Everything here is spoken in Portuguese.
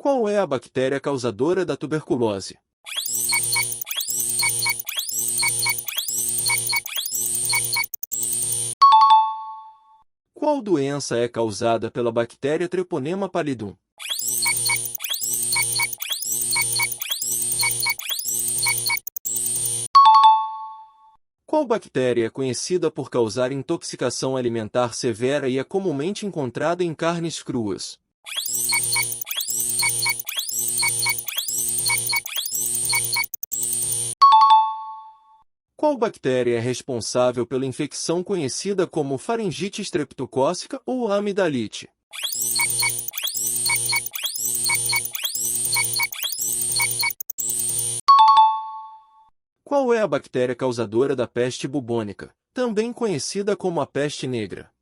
Qual é a bactéria causadora da tuberculose? Qual doença é causada pela bactéria Treponema pallidum? Qual bactéria é conhecida por causar intoxicação alimentar severa e é comumente encontrada em carnes cruas? Qual bactéria é responsável pela infecção conhecida como faringite estreptocócica ou amidalite? Qual é a bactéria causadora da peste bubônica, também conhecida como a peste negra?